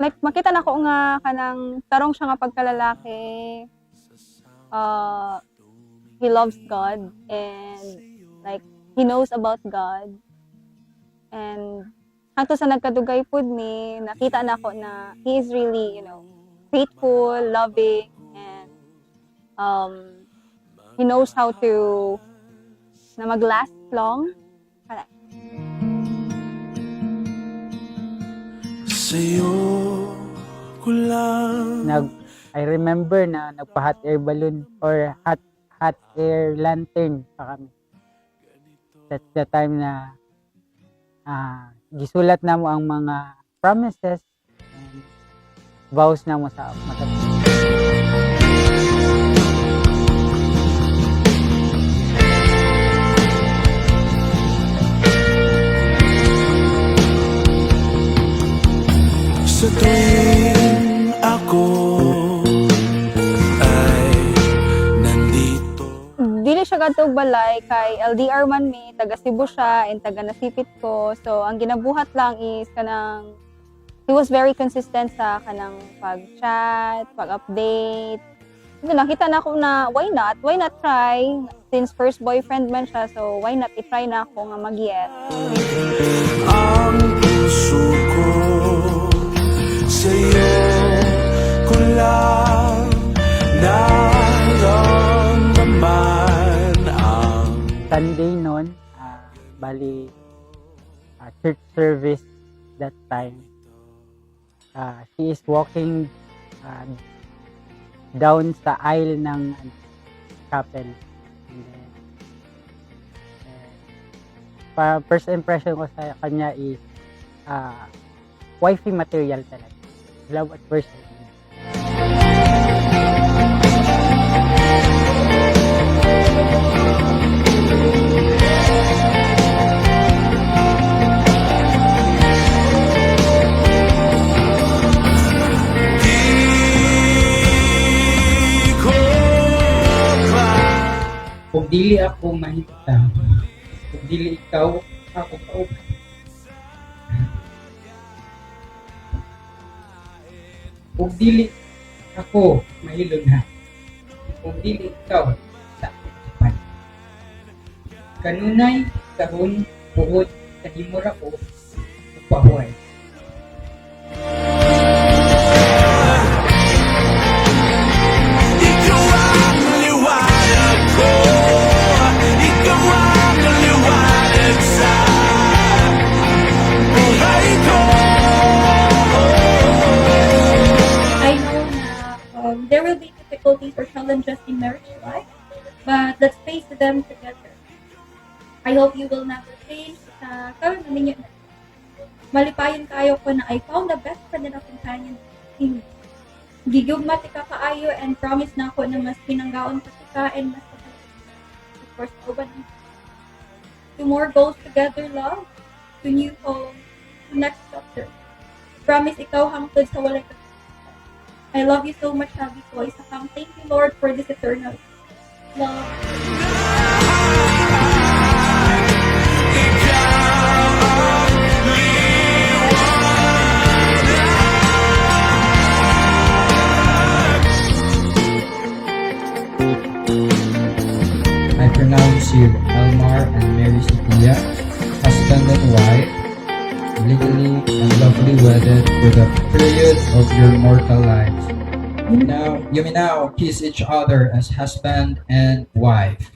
like makita na ko nga kanang tarong siya nga pagkalalaki. He loves God and like he knows about God. And hangtod sa nagkadugay pud ni, nakita na ko na he is really, faithful, loving, and he knows how to na mag-last long. Sa'yo ko lang. I remember na nagpa-hot air balloon or hot air lantern pa kami. That's the time na gisulat na mo ang mga promises and vows na mo sa mata. Sa tuwing ako ay nandito. Dili siya kadtog balay kay LDR man mi, taga Cebu siya and taga Nasipit ko. So ang ginabuhat lang is kanang he was very consistent sa kanang pag-chat, pag-update. So nakita na ko na why not try since first boyfriend man siya, so why not i-try na ako nga mag-yes. Ang puso ko sa'yo ko lang naramdaman ang Sunday noon, bali church service that time. She is walking down sa aisle ng chapel. And then, first impression ko sa kanya is wifey material talaga. Love at first sight. Kung dili ako mahita, kung dili ikaw, ako kauban. Kung dili ako mahilo na, kung dili ikaw, sa kapan. Kanunay, kahon, buhod, kahimura ko, upahuay. There will be difficulties or challenges in marriage life, but let's face them together. I hope you will never change. Karon na ninyo na. Malipayon kayo ko na I found the best friend and a companion in gigugma tika kaayo and promise na ako na mas pinanggaon pa tika and mas of course uban to more goals together, love, to new home, to next chapter. Promise ikaw hangtod sa walay. I love you so much, Happy Boy. Thank you, Lord, for this eternal love. I pronounce you Elmar and Mary Sophia, husband and wife, legally and lawfully wedded for the period of your mortal lives. You may now kiss each other as husband and wife.